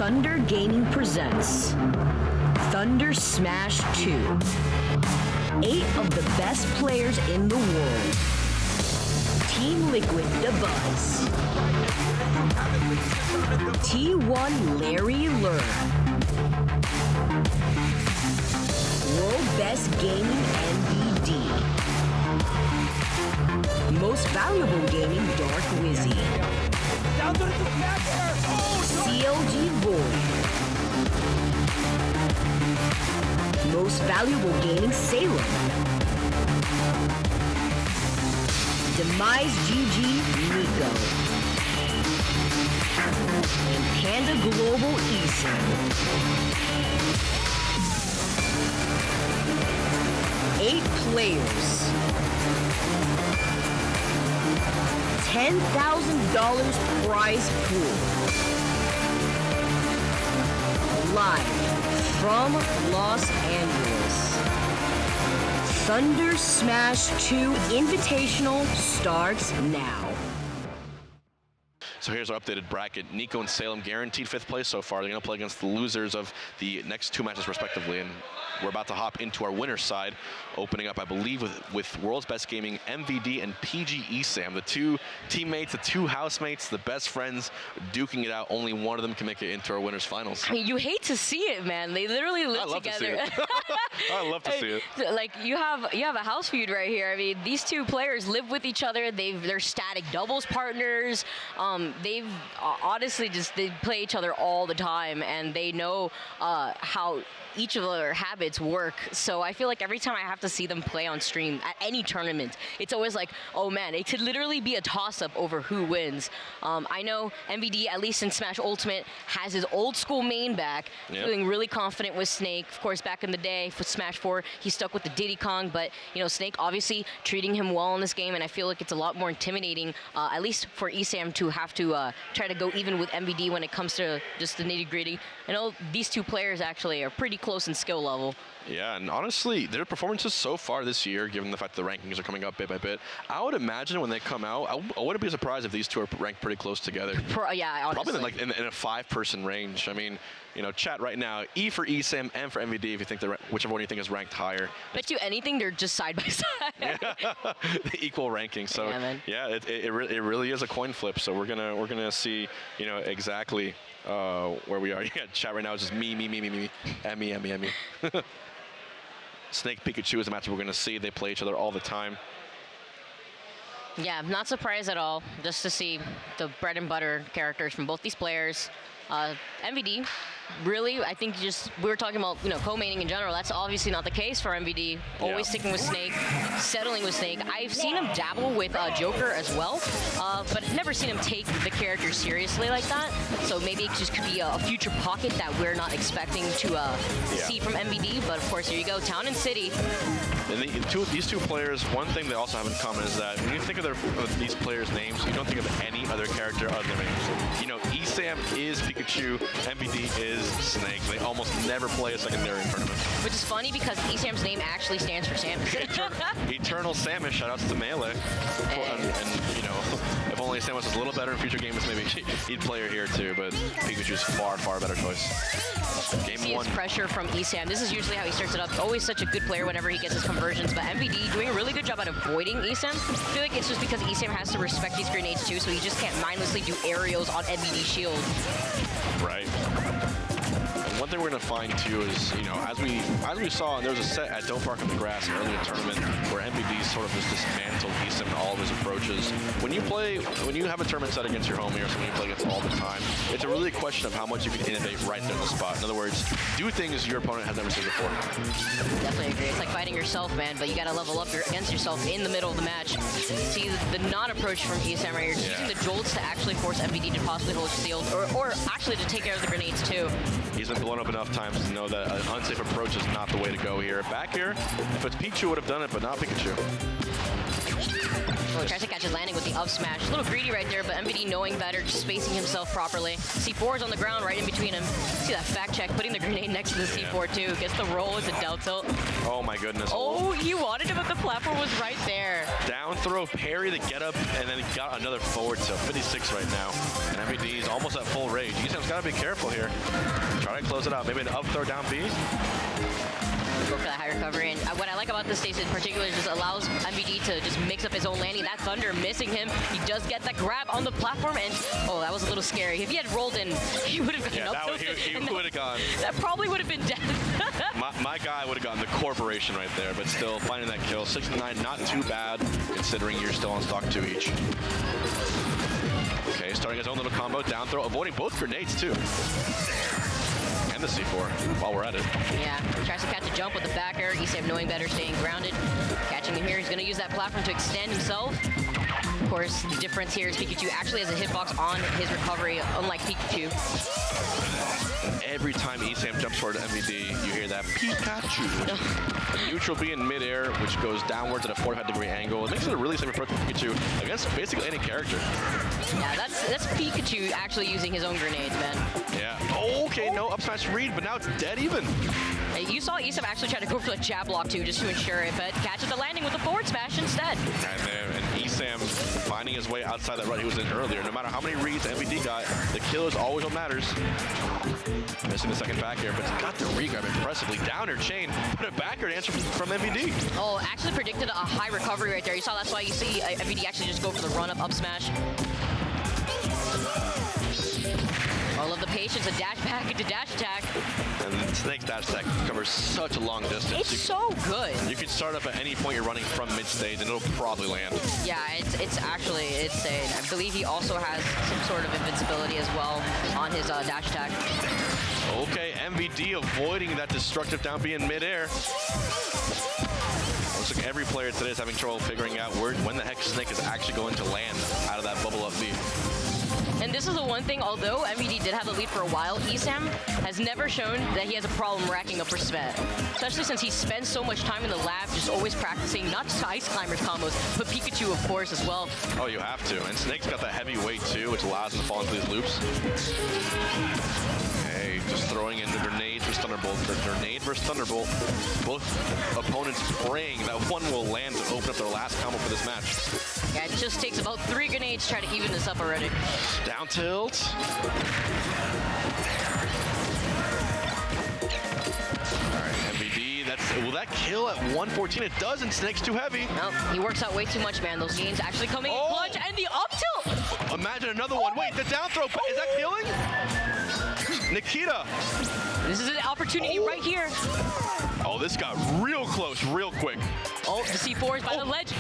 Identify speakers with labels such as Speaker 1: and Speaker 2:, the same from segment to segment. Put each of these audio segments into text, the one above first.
Speaker 1: Thunder Gaming presents Thunder Smash 2. 8 of the best players in the world. Team Liquid, the Buzz. T1 Larry Lurr. World Best Gaming MVD. Most Valuable Gaming Dark Wizzy. CLG Void. Most Valuable Gaming Salem. Demise GG Nico. And Panda Global ESAM. 8 players. $10,000 prize pool. Live from Los Angeles. Thunder Smash 2 Invitational starts now.
Speaker 2: So here's our updated bracket. Nico and Salem guaranteed 5th place so far. They're going to play against the losers of the next 2 matches respectively. And we're about to hop into our winner's side, opening up, I believe, with World's Best Gaming, MVD, and PG ESAM. The 2 teammates, the 2 housemates, the best friends, duking it out. Only one of them can make it into our winner's finals.
Speaker 3: I mean, you hate to see it, man. They literally live together.
Speaker 2: To see it. I love to see it.
Speaker 3: Like, you have a house feud right here. I mean, these 2 players live with each other. They're static doubles partners. They've honestly they play each other all the time, and they know how each of their habits work. So I feel like every time I have to see them play on stream at any tournament, it's always like, oh man, it could literally be a toss-up over who wins. I know MVD, at least in Smash Ultimate, has his old school main back, feeling really confident with Snake. Of course, back in the day for Smash 4, he stuck with the Diddy Kong, but you know, Snake obviously treating him well in this game, and I feel like it's a lot more intimidating, at least for ESAM, to have to try to go even with MVD when it comes to just the nitty-gritty. I know these 2 players actually are pretty close in skill level.
Speaker 2: Yeah, and honestly, their performances so far this year, given the fact that the rankings are coming up bit by bit, I would imagine when they come out, I wouldn't be surprised if these 2 are ranked pretty close together.
Speaker 3: Yeah, honestly.
Speaker 2: Probably like in a 5-person range. I mean, you know, chat right now, E for ESAM, M for MVD, if you think they're whichever one you think is ranked higher.
Speaker 3: Bet you anything, they're just side by side.
Speaker 2: Equal ranking. So
Speaker 3: yeah,
Speaker 2: it really is a coin flip. So we're gonna see, you know, exactly where we are. Yeah, chat right now is just me, Emmy. Snake Pikachu is a match we're going to see. They play each other all the time.
Speaker 3: Yeah, I'm not surprised at all just to see the bread and butter characters from both these players. MVD, really, I think we were talking about, you know, co-maining in general. That's obviously not the case for MVD. Always sticking with Snake, settling with Snake. I've seen him dabble with Joker as well, but never seen him take the character seriously like that. So maybe it just could be a future pocket that we're not expecting to see from MVD. But of course, here you go, Town and City.
Speaker 2: And these 2 players, one thing they also have in common is that when you think of these players' names, you don't think of any other character other than names. You know, ESAM is Pikachu, MVD is Snake. They almost never play a secondary tournament.
Speaker 3: Which is funny because ESAM's name actually stands for Samus.
Speaker 2: Eternal Samus, shoutouts to Melee. And you know, if only Samus was a little better in future games, maybe he'd play her here too, but Pikachu's far better choice. Game 1.
Speaker 3: Pressure from ESAM. This is usually how he starts it up. Always such a good player whenever he gets his conversions, but MVD doing a really good job at avoiding ESAM. I feel like it's just because ESAM has to respect these grenades too, so he just can't mindlessly do aerials on MVD shield.
Speaker 2: Right. And one thing we're going to find too is, you know, as we saw, there was a set at Don't Park on the Grass, an earlier tournament, where MVD sort of just dismantled ESAM in all of his approaches. When you have a tournament set against your homie or someone you play against all the time, it's a really question of how much you can innovate right there on the spot. In other words, do things your opponent has never seen before.
Speaker 3: Definitely agree. It's like fighting yourself, man, but you got to level up against yourself in the middle of the match. See the non-approach from ESAM right here, using the jolts to actually force MVD to possibly hold shield, or actually to take care of the grenades too.
Speaker 2: He's been blown up enough times to know that an unsafe approach is not the way to go here. Back here, if it's Pikachu, would have done it, but not Pikachu.
Speaker 3: Oh, tries to catch his landing with the up smash. A little greedy right there, but MVD knowing better, just spacing himself properly. C4 is on the ground right in between him. See that fact check, putting the grenade next to the C4 too. Gets the roll with the down tilt.
Speaker 2: Oh my goodness.
Speaker 3: Oh, he wanted it, but the platform was right there.
Speaker 2: Down throw, parry the get up, and then got another forward tilt. 56 right now. And MVD's almost at full rage. ESAM's got to be careful here. Try to close it out. Maybe an up throw down B.
Speaker 3: Go for that high recovery, and what I like about this stage in particular is just allows MVD to just mix up his own landing. That Thunder missing him. He does get that grab on the platform, and oh, that was a little scary. If he had rolled in, he would have gotten up tilted.
Speaker 2: He would have gone.
Speaker 3: That probably would have been death.
Speaker 2: my guy would have gotten the corporation right there, but still finding that kill. 6-9, not too bad considering you're still on stock 2 each. Okay, starting his own little combo, down throw, avoiding both grenades too. And the C4 while we're at it.
Speaker 3: Yeah, tries to catch a jump with the back air. ESAM knowing better, staying grounded. Catching him here, he's going to use that platform to extend himself. Of course, the difference here is Pikachu actually has a hitbox on his recovery, unlike Pikachu.
Speaker 2: Every time ESAM jumps forward to MVD, you hear that Pikachu. A neutral B in midair, which goes downwards at a 45-degree angle. It makes it a really safe approach for Pikachu against basically any character.
Speaker 3: Yeah, that's Pikachu actually using his own grenades, man.
Speaker 2: Yeah. Oh, okay, no up smash read, but now it's dead even.
Speaker 3: Hey, you saw ESAM actually try to go for the jab block too, just to ensure it, but catches the landing with the forward smash instead.
Speaker 2: And ESAM finding his way outside that rut he was in earlier. No matter how many reads MVD got, the kill is always what matters. Missing the second back air, but he's got the regrab impressively. Downer chain, put it back air to answer from MVD.
Speaker 3: Oh, actually predicted a high recovery right there. You saw that's why you see MVD actually just go for the run-up up smash. All of the patience, a dash back into dash attack.
Speaker 2: And Snake's dash attack covers such a long distance.
Speaker 3: It's so good.
Speaker 2: You can start up at any point you're running from mid-stage and it'll probably land.
Speaker 3: Yeah, it's actually insane. I believe he also has some sort of invincibility as well on his dash attack.
Speaker 2: Okay, MVD avoiding that destructive down B in midair. Looks like every player today is having trouble figuring out when the heck Snake is actually going to land out of that bubble up B.
Speaker 3: And this is the one thing, although MVD did have the lead for a while, ESAM has never shown that he has a problem racking up respect. Especially since he spends so much time in the lab just always practicing, not just Ice Climbers combos, but Pikachu, of course, as well.
Speaker 2: Oh, you have to. And Snake's got that heavy weight, too, which allows him to fall into these loops. Okay, just throwing in the grenade versus Thunderbolt. Grenade versus Thunderbolt. Both opponents praying that one will land to open up their last combo for this match.
Speaker 3: Yeah, it just takes about 3 grenades to try to even this up already.
Speaker 2: Down tilt. All right, MVD, will that kill at 114? It doesn't, Snake's too heavy.
Speaker 3: Nope, he works out way too much, man. Those gains actually coming in clutch, and the up tilt!
Speaker 2: Imagine another one. Wait, the down throw, is that killing? Nikita.
Speaker 3: This is an opportunity right here.
Speaker 2: Oh, this got real close, real quick.
Speaker 3: Oh, the C4 is by the ledge.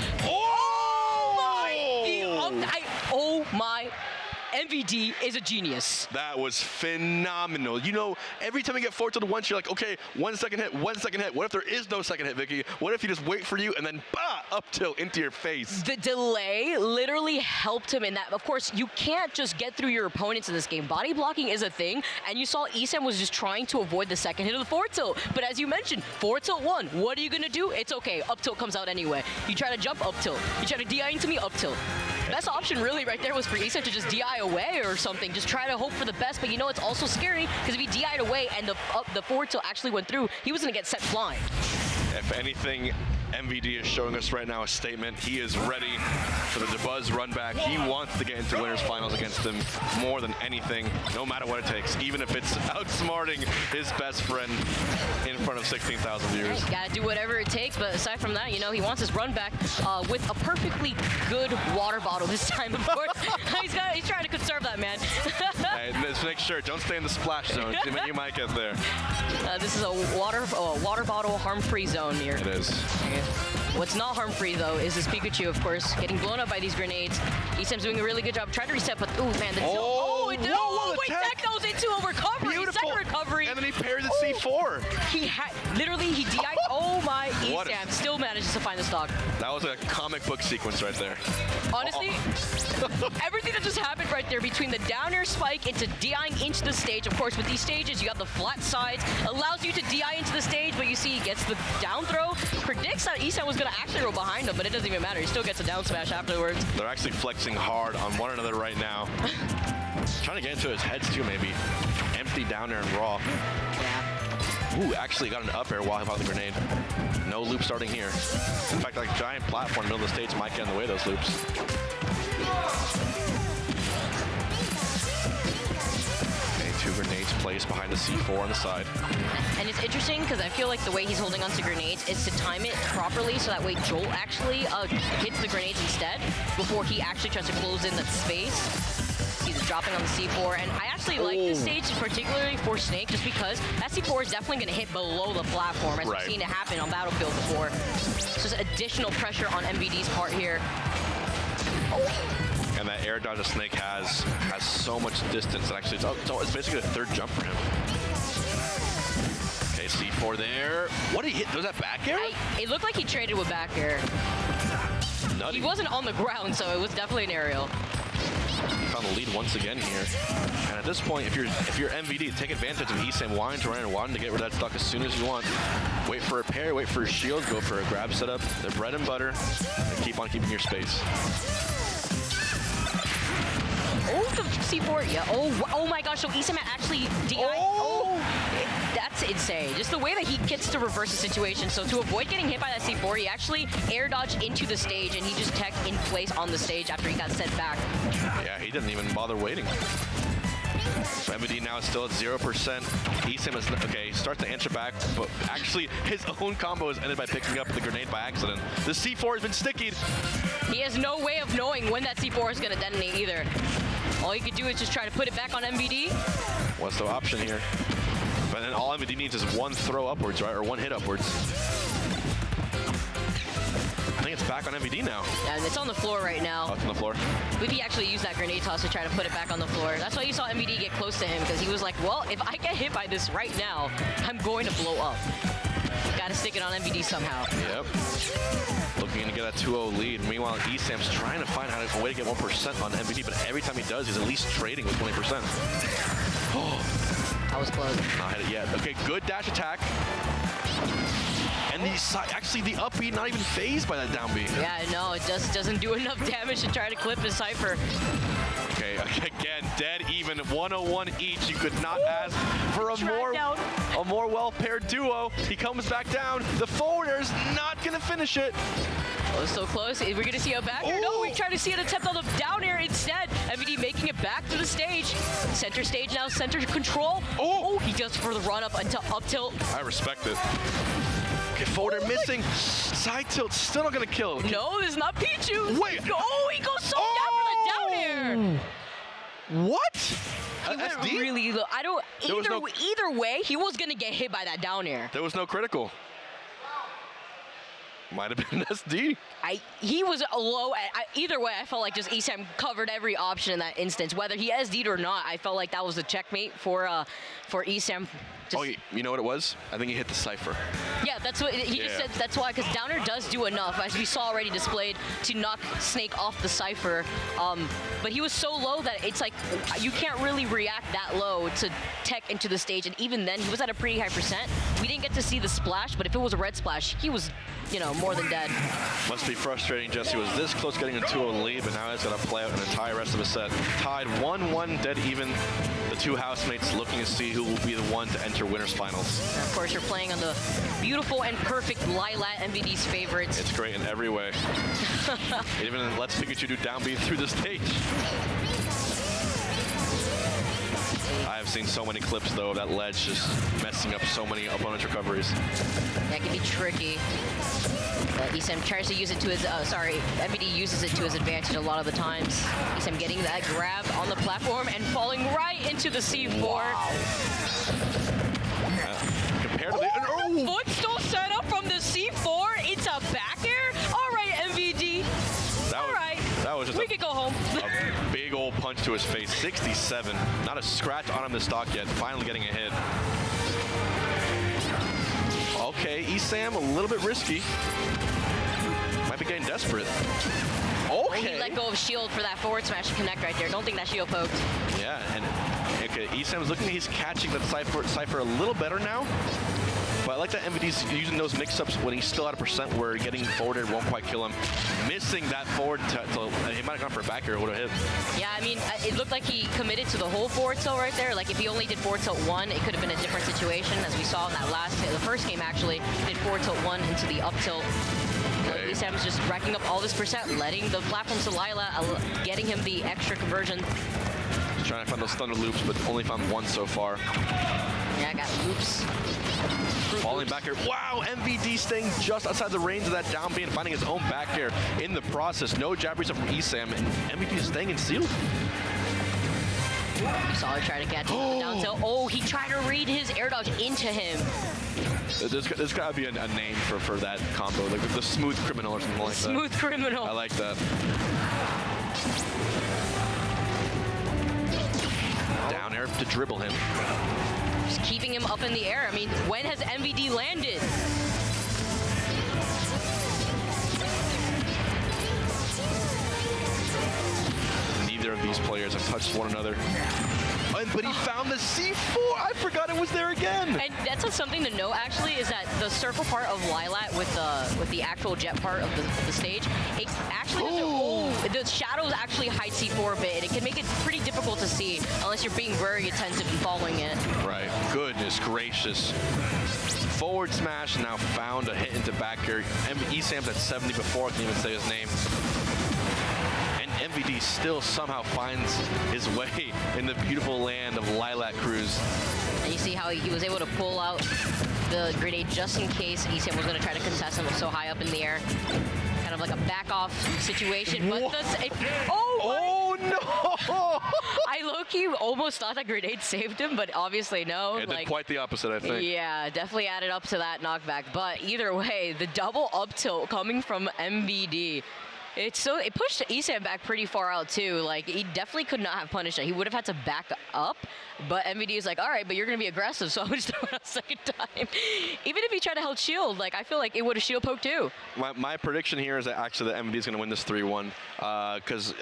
Speaker 2: Oh
Speaker 3: my. MVD is a genius.
Speaker 2: That was phenomenal. You know, every time you get forward tilted once, you're like, okay, 1 second hit, 1 second hit. What if there is no second hit, Vicky? What if he just wait for you and then, bah, up tilt into your face?
Speaker 3: The delay literally helped him in that. Of course, you can't just get through your opponents in this game. Body blocking is a thing, and you saw ESAM was just trying to avoid the second hit of the forward tilt. But as you mentioned, forward tilt 1. What are you going to do? It's okay. Up tilt comes out anyway. You try to jump, up tilt. You try to DI into me, up tilt. Best option really right there was for ESAM to just DI away or something. Just try to hope for the best, but you know it's also scary because if he DI'd away and the forward tilt actually went through, he was going to get set flying.
Speaker 2: If anything, MVD is showing us right now a statement. He is ready for the Buzz run back. He wants to get into winners finals against them more than anything, no matter what it takes, even if it's outsmarting his best friend in front of 16,000 viewers.
Speaker 3: Hey, gotta do whatever it takes, but aside from that, you know, he wants his run back with a perfectly good water bottle this time, of course. He's trying to conserve that, man.
Speaker 2: Hey, just make sure, don't stay in the splash zone. You might get there.
Speaker 3: This is a water bottle harm-free zone here.
Speaker 2: It is.
Speaker 3: What's not harm-free, though, is this Pikachu, of course, getting blown up by these grenades. ESAM's doing a really good job. Trying to reset, but, ooh, man, wait, that goes into a recovery.
Speaker 2: Beautiful.
Speaker 3: Second recovery.
Speaker 2: And then he pairs at C4.
Speaker 3: Literally, he DI'd. Oh, my,
Speaker 2: What
Speaker 3: ESAM still manages to find the stock.
Speaker 2: That was a comic book sequence right there.
Speaker 3: Honestly, everything that just happened right there between the down air spike into DIing into the stage. Of course, with these stages, you got the flat sides, allows you to DI into the stage, but you see he gets the down throw. Predicts that ESAM was going to actually roll behind him, but it doesn't even matter. He still gets a down smash afterwards.
Speaker 2: They're actually flexing hard on one another right now. Trying to get into his heads too, maybe. Empty down air and raw.
Speaker 3: Yeah.
Speaker 2: Ooh, actually got an up air while he popped the grenade. No loop starting here. In fact, like giant platform in the middle of the stage might get in the way of those loops. Okay, 2 grenades placed behind the C4 on the side.
Speaker 3: And it's interesting because I feel like the way he's holding onto grenades is to time it properly so that way Jolt actually hits the grenades instead before he actually tries to close in that space. He's dropping on the C4, and I actually like this stage particularly for Snake just because that C4 is definitely going to hit below the platform as we've seen it happen on Battlefield before. So just additional pressure on MVD's part here.
Speaker 2: And that air dodge that Snake has so much distance that actually it's basically a third jump for him. Okay, C4 there. What did he hit? Was that back air?
Speaker 3: It looked like he traded with back air.
Speaker 2: Nutty.
Speaker 3: He wasn't on the ground, so it was definitely an aerial.
Speaker 2: He found the lead once again here. And at this point, if you're MVD, take advantage of ESAM wanting to run and wanting to get rid of that stock as soon as you want. Wait for a parry, wait for a shield, go for a grab setup. They're bread and butter, and keep on keeping your space.
Speaker 3: Oh, the C4, yeah. Oh my gosh, so ESAM actually DI. That's insane. Just the way that he gets to reverse the situation. So to avoid getting hit by that C4, he actually air dodged into the stage, and he just teched in place on the stage after he got sent back.
Speaker 2: Yeah, he didn't even bother waiting. So MVD now is still at 0%. ESAM is, okay, he starts to answer back, but actually his own combo is ended by picking up the grenade by accident. The C4 has been stickied.
Speaker 3: He has no way of knowing when that C4 is going to detonate either. All he could do is just try to put it back on MVD.
Speaker 2: What's the option here? But then all MVD needs is one throw upwards, right? Or one hit upwards. I think it's back on MVD now.
Speaker 3: Yeah, and it's on the floor right now.
Speaker 2: Oh, it's on the floor.
Speaker 3: I believe he actually used that grenade toss to try to put it back on the floor. That's why you saw MVD get close to him, because he was like, well, if I get hit by this right now, I'm going to blow up. Got to stick it on MVD somehow.
Speaker 2: Yep. Looking to get that 2-0 lead. Meanwhile, ESAM's trying to find a way to get 1% on MVD, but every time he does, he's at least trading with 20%.
Speaker 3: That was close.
Speaker 2: Not hit it yet. Okay, good dash attack. And actually the up B not even phased by that down B.
Speaker 3: Yeah, no, it just doesn't do enough damage to try to clip his Cypher.
Speaker 2: Okay, again, dead even, 101 each. You could not ask for a more well-paired duo. He comes back down. The forwarder's not gonna finish it.
Speaker 3: Oh, so close. We're gonna see a back air. No, we try to see an attempt on the down air instead. MVD making it back to the stage. Center stage now, center control. Oh, he does for the run up until up tilt.
Speaker 2: I respect it. Okay, forwarder missing. Side tilt, still not gonna kill.
Speaker 3: No, this is not Pichu.
Speaker 2: Wait.
Speaker 3: Oh, he goes so down for the down air.
Speaker 2: What?
Speaker 3: He went
Speaker 2: SD?
Speaker 3: really low. I don't. Either way, he was gonna get hit by that down air.
Speaker 2: There was no critical. Might have been SD.
Speaker 3: He was low. Either way, I felt like just ESAM covered every option in that instance. Whether he SD'd or not, I felt like that was a checkmate for ESAM.
Speaker 2: Oh, you know what it was? I think he hit the Cypher.
Speaker 3: Yeah, that's what he just said. That's why, because Downer does do enough, as we saw already displayed, to knock Snake off the Cypher. But he was so low that it's like you can't really react that low to tech into the stage. And even then, he was at a pretty high percent. We didn't get to see the splash, but if it was a red splash, he was, more than dead.
Speaker 2: Must be frustrating. Jesse was this close getting a 2-0 lead, but now he's got to play out an entire rest of the set. Tied 1-1, dead even. The two housemates looking to see who will be the one to enter winners finals.
Speaker 3: And of course, you're playing on the beautiful and perfect Lilat, MVD's favorites.
Speaker 2: It's great in every way. It even lets Pikachu do down B through the stage. I have seen so many clips, though, of that ledge just messing up so many opponents' recoveries.
Speaker 3: That can be tricky. ESAM tries to use it to his, MVD uses it to his advantage a lot of the times. ESAM getting that grab on the platform and falling right into the C4.
Speaker 2: Wow. Compared to the
Speaker 3: footstool set up from the C4. It's a back air. All right, MVD.
Speaker 2: That was just
Speaker 3: we could go home.
Speaker 2: A big old punch to his face. 67. Not a scratch on him this stock yet. Finally getting a hit. Okay, ESAM, a little bit risky. Might be getting desperate. Okay.
Speaker 3: He let go of shield for that forward smash to connect right there. Don't think that shield poked.
Speaker 2: Yeah, and okay, ESAM's looking, he's catching that Cypher a little better now. But I like that MVD's using those mix-ups when he's still at a percent where getting forwarded won't quite kill him. Missing that forward tilt, he might have gone for a back air, would have hit.
Speaker 3: Yeah, I mean, it looked like he committed to the whole forward tilt right there. Like if he only did forward tilt 1, it could have been a different situation, as we saw in that the first game actually. Did forward tilt 1 into the up tilt. Okay. ESAM's just racking up all this percent, letting the platform to Lila, getting him the extra conversion.
Speaker 2: Just trying to find those thunder loops, but only found one so far.
Speaker 3: Yeah, I got loops.
Speaker 2: Falling back here. Wow, MVD staying just outside the range of that down B and finding his own back air in the process. No jab reset from ESAM, and MVP is staying in sealed.
Speaker 3: Solid try to catch him down tilt. Oh, he tried to read his air dodge into him.
Speaker 2: There's got to be a name for that combo, like the smooth criminal or something like that.
Speaker 3: Smooth criminal.
Speaker 2: I like that. Down air to dribble him.
Speaker 3: Just keeping him up in the air. I mean, when has MVD landed?
Speaker 2: Neither of these players have touched one another. But he found the C4. I forgot it was there again.
Speaker 3: And that's something to note, actually, is that the circle part of Lilat with the actual jet part of the stage, it actually the shadows actually hide C4 a bit, and it can make it pretty difficult to see unless you're being very attentive and following it.
Speaker 2: Right. Goodness gracious. Forward smash now found a hit into back air. ESAM's at 70 before I can even say his name. MVD still somehow finds his way in the beautiful land of Lilac Cruz.
Speaker 3: And you see how he was able to pull out the grenade just in case ESAM was going to try to contest him so high up in the air. Kind of like a back-off situation. But
Speaker 2: oh no!
Speaker 3: I low-key almost thought that grenade saved him, but obviously no.
Speaker 2: It did quite the opposite, I think.
Speaker 3: Yeah, definitely added up to that knockback. But either way, the double up tilt coming from MVD. It pushed ESAM back pretty far out too. Like he definitely could not have punished it. He would have had to back up, but MVD is like, all right, but you're gonna be aggressive, so I'm just throwing out a second time. Even if he tried to hold shield, like I feel like it would have shield poked too.
Speaker 2: My prediction here is that actually that MVD is gonna win this 3-1, because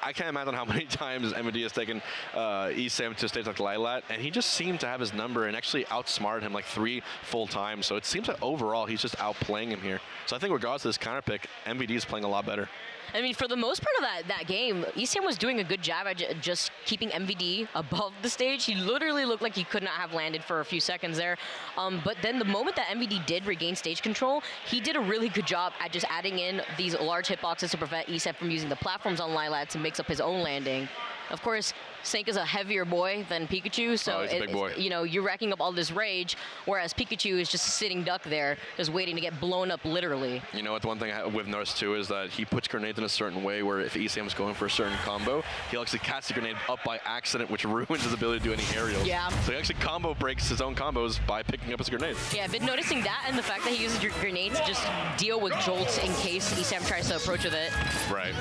Speaker 2: I can't imagine how many times MVD has taken ESAM to stage like Lilat, and he just seemed to have his number and actually outsmarted him like 3 full times. So it seems like overall he's just outplaying him here. So I think regardless of this counter pick, MVD is playing a lot better.
Speaker 3: I mean, for the most part of that game, ESAM was doing a good job at just keeping MVD above the stage. He literally looked like he could not have landed for a few seconds there. But then the moment that MVD did regain stage control, he did a really good job at just adding in these large hitboxes to prevent ESAM from using the platforms on Lilat to mix up his own landing. Of course, Snake is a heavier boy than Pikachu, so
Speaker 2: he's a big boy.
Speaker 3: You know, you're racking up all this rage, whereas Pikachu is just a sitting duck there, just waiting to get blown up literally.
Speaker 2: You know what, one thing we've noticed too is that he puts grenades in a certain way where if ESAM is going for a certain combo, he'll actually cast the grenade up by accident, which ruins his ability to do any aerials.
Speaker 3: Yeah.
Speaker 2: So he actually combo breaks his own combos by picking up his grenade. Yeah,
Speaker 3: I've been noticing that, and the fact that he uses your grenades to just deal with jolts in case ESAM tries to approach with it.
Speaker 2: Right.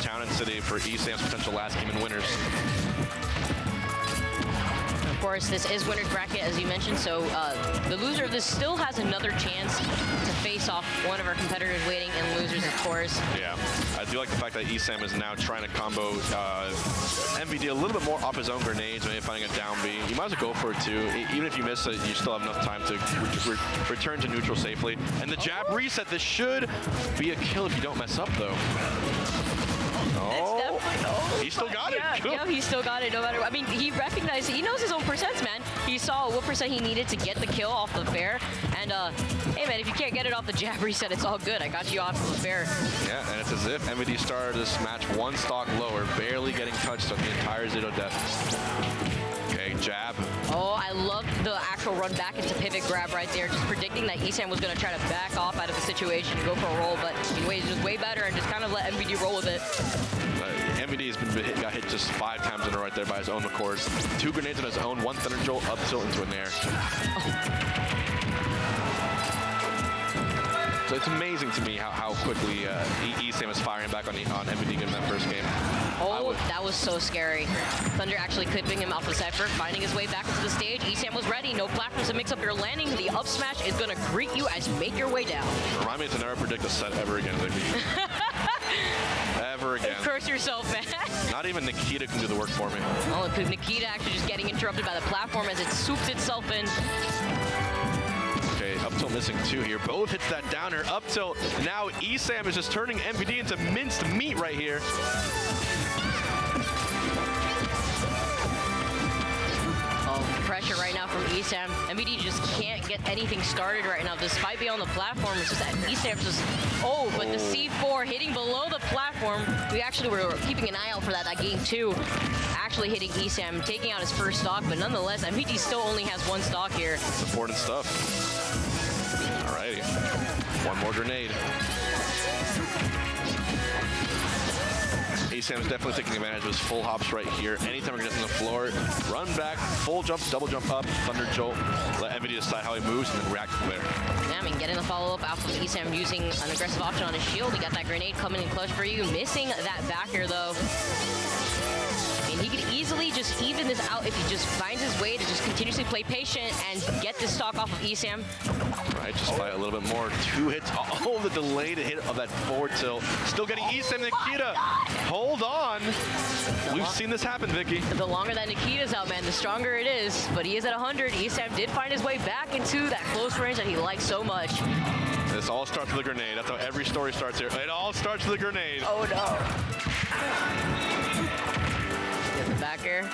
Speaker 2: Town and City for ESAM's potential last game in winners.
Speaker 3: Of course, this is winner's bracket, as you mentioned, so the loser of this still has another chance to face off one of our competitors waiting in losers, of course.
Speaker 2: Yeah, I do like the fact that ESAM is now trying to combo MVD a little bit more off his own grenades, maybe finding a down B. You might as well go for it too. Even if you miss it, you still have enough time to return to neutral safely. And the jab reset, this should be a kill if you don't mess up though. He still got it.
Speaker 3: Yeah, he still got it no matter what. I mean, he recognized, he knows his own percents, man. He saw what percent he needed to get the kill off the fair. And, hey, man, if you can't get it off the jab reset, it's all good. I got you off the fair.
Speaker 2: Yeah, and it's as if MVD started this match one stock lower, barely getting touched on the entire 0 death. Okay, jab.
Speaker 3: Oh, I love the actual run back into pivot grab right there, just predicting that ESAM was going to try to back off out of the situation and go for a roll, but he was way better and just kind of let MVD roll with it.
Speaker 2: MVD got hit just 5 times in a row right there by his own accord. 2 grenades on his own, 1 thunder jolt up tilt into an air. So it's amazing to me how quickly ESAM is firing back on MVD in that first game.
Speaker 3: Oh, that was so scary. Thunder actually clipping him off the cipher, finding his way back into the stage. ESAM was ready. No platforms to mix up your landing. The up smash is going to greet you as you make your way down.
Speaker 2: Remind me to never predict a set ever again, Vicky. Ever again.
Speaker 3: Curse yourself, man.
Speaker 2: Not even Nikita can do the work for me.
Speaker 3: Oh, because Nikita actually just getting interrupted by the platform as it swoops itself in.
Speaker 2: Okay, up tilt missing 2 here. Both hits that downer. Up tilt. Now ESAM is just turning MVD into minced meat right here.
Speaker 3: Pressure right now from ESAM. MVD just can't get anything started right now, despite being on the platform. It's just that ESAM just, but the C4 hitting below the platform. We actually were keeping an eye out for that game 2. Actually hitting ESAM, taking out his first stock, but nonetheless, MVD still only has 1 stock here.
Speaker 2: It's important stuff. Alrighty, 1 more grenade. ESAM is definitely taking advantage of his full hops right here. Anytime he gets on the floor, run back, full jump, double jump up, thunder jolt, let MVD decide how he moves and then react from there.
Speaker 3: Yeah, I mean, getting the follow-up out from ESAM using an aggressive option on his shield. He got that grenade coming in clutch for you. Missing that back air, though. I mean, he could easily just even this out if he just finds his way to just continuously play patient and get this stock off of ESAM.
Speaker 2: Right, just by a little bit more. 2 hits. Oh, the delayed hit of that forward tilt. Still getting ESAM. Nikita. Hold on. We've seen this happen, Vicky.
Speaker 3: The longer that Nikita's out, man, the stronger it is. But he is at 100. ESAM did find his way back into that close range that he likes so much.
Speaker 2: This all starts with a grenade. That's how every story starts here. It all starts with a grenade.
Speaker 3: Oh, no. Get the back air.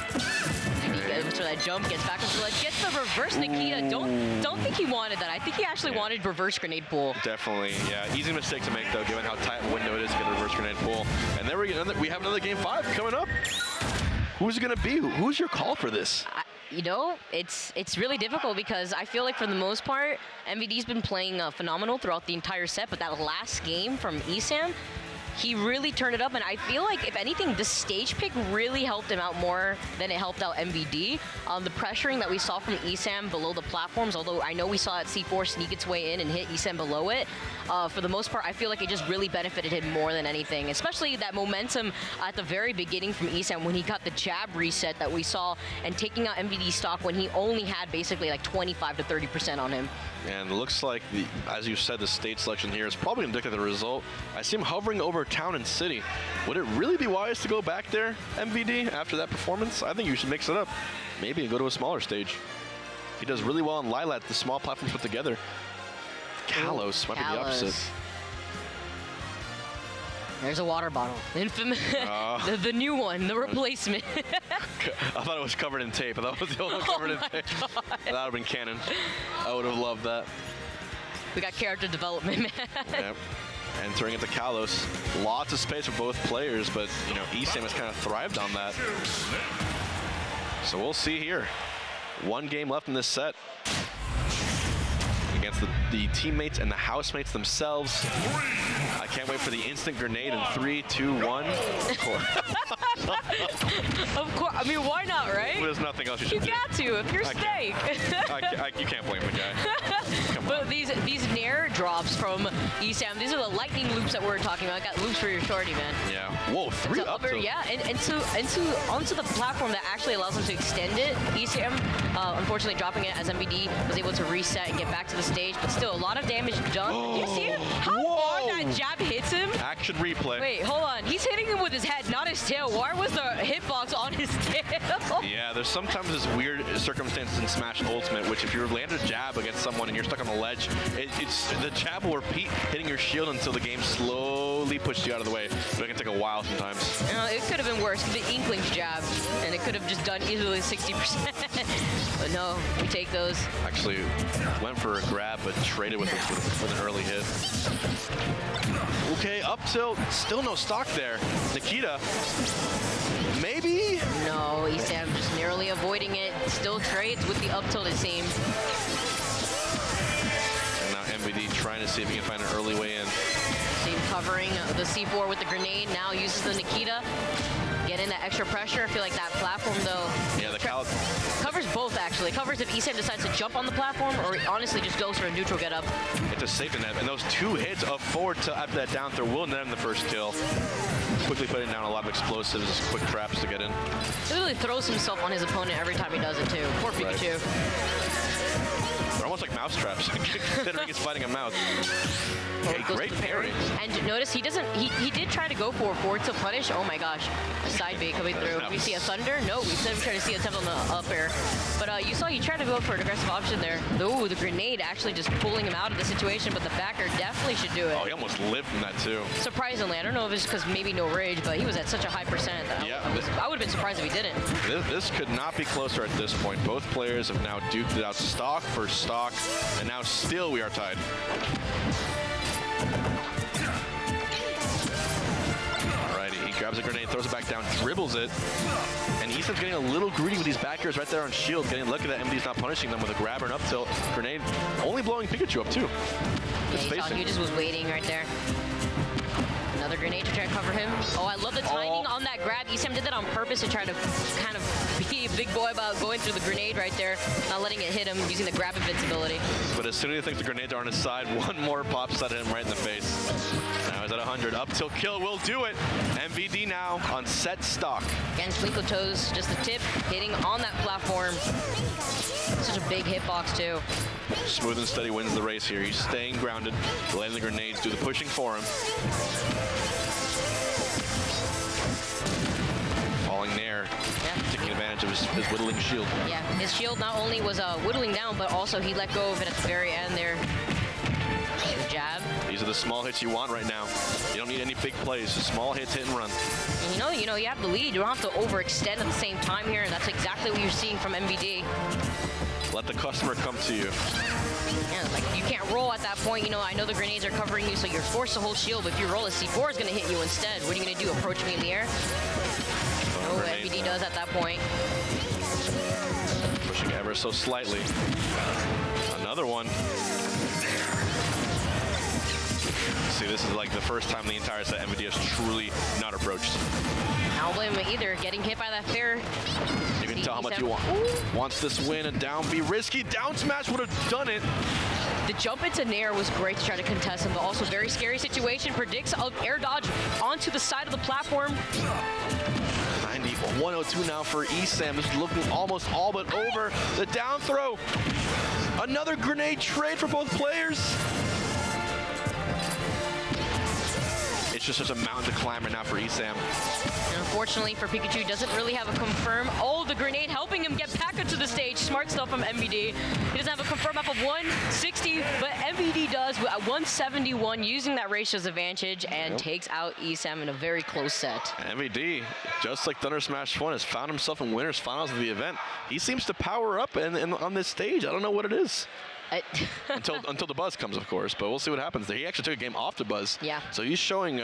Speaker 3: So that jump gets back into ledge, gets the reverse Nikita. Don't think he wanted that. I think he actually wanted reverse grenade pool.
Speaker 2: Definitely, yeah. Easy mistake to make though, given how tight a window it is to get a reverse grenade pool. And there we have another game 5 coming up. Who's it gonna be? Who's your call for this?
Speaker 3: You know, it's really difficult because I feel like for the most part, MVD's been playing phenomenal throughout the entire set, but that last game from ESAM, he really turned it up, and I feel like, if anything, the stage pick really helped him out more than it helped out MVD. The pressuring that we saw from ESAM below the platforms, although I know we saw that C4 sneak its way in and hit ESAM below it, for the most part, I feel like it just really benefited him more than anything, especially that momentum at the very beginning from ESAM when he got the jab reset that we saw and taking out MVD stock when he only had basically like 25 to 30% on him.
Speaker 2: And it looks like, as you said, the state selection here is probably indicative of the result. I see him hovering over town and city. Would it really be wise to go back there, MVD, after that performance? I think you should mix it up. Maybe go to a smaller stage. He does really well on Lilat, the small platforms put together. Kalos might be the opposite.
Speaker 3: There's a water bottle. Infamous. The new one, the replacement.
Speaker 2: I thought it was covered in tape. I thought it was the old one covered in tape.
Speaker 3: God.
Speaker 2: That would have been canon. I would have loved that.
Speaker 3: We got character development, man.
Speaker 2: Yep. Entering into Kalos. Lots of space for both players, but, you know, ESAM has kind of thrived on that. So we'll see here. 1 game left in this set. Against the teammates and the housemates themselves. I can't wait for the instant grenade in 3, 2, 1.
Speaker 3: Of course. I mean, why not, right?
Speaker 2: There's nothing else you should do.
Speaker 3: You got to, if you're steak.
Speaker 2: You can't blame the guy.
Speaker 3: But these nair drops from ESAM, these are the lightning loops that we're talking about. I got loops for your shorty, man.
Speaker 2: Yeah. Whoa, 3 up to.
Speaker 3: Yeah, and onto the platform that actually allows them to extend it. ESAM, unfortunately, dropping it as MVD was able to reset and get back to the stage, but still a lot of damage done. Do you see it? How far that jab hits him?
Speaker 2: Action replay.
Speaker 3: Wait, hold on. He's hitting him with his head, not his tail. Why was the hitbox on his tail?
Speaker 2: Yeah, there's sometimes this weird circumstances in Smash Ultimate, which if you land a jab against someone and you're stuck on the ledge, the jab will repeat hitting your shield until the game slowly pushes you out of the way. But it can take a while sometimes.
Speaker 3: You know, it could have been worse. The Inkling's jab, and it could have just done easily 60%. But no, we take those.
Speaker 2: Actually, went for a grab, but traded with an early hit. Okay, up tilt, still no stock there. Nikita, maybe?
Speaker 3: No, ESAM just narrowly avoiding it. Still trades with the up tilt, it seems.
Speaker 2: And now MVD trying to see if he can find an early way in.
Speaker 3: See him covering the C4 with the grenade, now uses the Nikita. Get in that extra pressure. I feel like that platform, though,
Speaker 2: yeah, the
Speaker 3: covers both actually. Covers if ESAM decides to jump on the platform or honestly just goes for a neutral get up.
Speaker 2: It's a safety net, and those 2 hits of forward to after that down throw will net him the first kill. Quickly putting down a lot of explosives, quick traps to get in.
Speaker 3: He literally throws himself on his opponent every time he does it too. Poor Pikachu.
Speaker 2: They're almost like mouse traps, considering he's fighting a mouse. Okay, great parry.
Speaker 3: And notice he doesn't, he did try to go for forward to punish. Oh my gosh, a side B coming through. We see a thunder? No, we said we tried to see a attempt on the up air. But you saw he tried to go for an aggressive option there. Ooh, the grenade actually just pulling him out of the situation, but the backer definitely should do it.
Speaker 2: Oh, he almost lived from that too.
Speaker 3: Surprisingly, I don't know if it's because maybe no rage, but he was at such a high percent that I would have been surprised if he didn't.
Speaker 2: This could not be closer at this point. Both players have now duked it out stock for stock, and now still we are tied. Alrighty, he grabs a grenade, throws it back down, dribbles it, and ESAM's getting a little greedy with these backers right there on shield, getting lucky that MVD's not punishing them with a grab or an up tilt grenade, only blowing Pikachu up too.
Speaker 3: Yeah, he just was waiting right there. Another grenade to try to cover him. Oh, I love the timing on that grab. ESAM did that on purpose to try to kind of be a big boy about going through the grenade right there, not letting it hit him, using the grab invincibility.
Speaker 2: But as soon as he thinks the grenades are on his side, one more pops at him right in the face. Now he's at 100. Up till kill will do it. MVD now on set stock.
Speaker 3: Again, Twinkle Toes, just the tip, hitting on that platform. Such a big hitbox too.
Speaker 2: Smooth and steady wins the race here. He's staying grounded, letting the grenades do the pushing for him. Falling there, taking advantage of his whittling shield.
Speaker 3: Yeah, his shield not only was whittling down, but also he let go of it at the very end there. The jab.
Speaker 2: These are the small hits you want right now. You don't need any big plays, just small hits, hit and run.
Speaker 3: And you know, you have the lead. You don't have to overextend at the same time here, and that's exactly what you're seeing from MVD.
Speaker 2: Let the customer come to you.
Speaker 3: Yeah, like you can't roll at that point. You know, I know the grenades are covering you, so you're forced to hold shield. But if you roll a C4, is going to hit you instead. What are you going to do? Approach me in the air? No, MVD does at that point.
Speaker 2: Pushing ever so slightly. Another one. See, this is like the first time in the entire set MVD has truly not approached.
Speaker 3: I don't blame him either. Getting hit by that fair.
Speaker 2: You can tell how much he wants this win. A down B, risky down smash would have done it.
Speaker 3: The jump into Nair was great to try to contest him, but also very scary situation. Predicts of air dodge onto the side of the platform.
Speaker 2: 90, 102 now for ESAM. This is looking almost all but over. The down throw. Another grenade trade for both players. It's just such a mountain to climb right now for ESAM.
Speaker 3: And unfortunately for Pikachu, doesn't really have a confirm. Oh, the grenade helping him get back onto the stage. Smart stuff from MVD. He doesn't have a confirm up of 160, but MVD does at 171, using that ratio's advantage and takes out ESAM in a very close set.
Speaker 2: MVD, just like Thunder Smash 1, has found himself in winners finals of the event. He seems to power up on this stage. I don't know what it is. until the buzz comes, of course, but we'll see what happens there. He actually took a game off the buzz.
Speaker 3: Yeah.
Speaker 2: So he's showing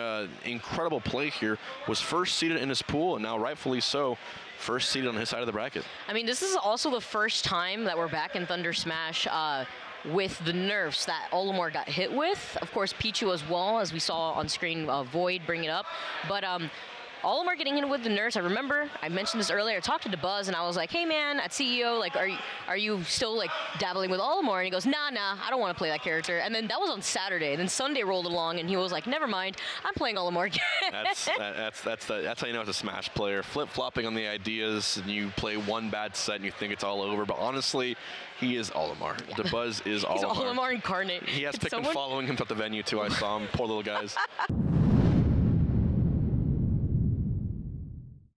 Speaker 2: incredible play here. Was first seeded in his pool, and now rightfully so, first seeded on his side of the bracket.
Speaker 3: I mean, this is also the first time that we're back in Thunder Smash with the nerfs that Olimar got hit with. Of course, Pichu as well, as we saw on screen, Void bring it up. But Olimar getting in with the nerfs. I remember I mentioned this earlier. I talked to Buzz and I was like, "Hey man, at CEO, like, are you still like dabbling with Olimar?" And he goes, "Nah, I don't want to play that character." And then that was on Saturday. And then Sunday rolled along and he was like, "Never mind, I'm playing Olimar again."
Speaker 2: That's how you know it's a Smash player. Flip-flopping on the ideas, and you play one bad set and you think it's all over. But honestly, he is Olimar. Yeah. The Buzz is Olimar.
Speaker 3: He's Olimar incarnate.
Speaker 2: He has Pikmin following him throughout the venue too. I saw him. Poor little guys.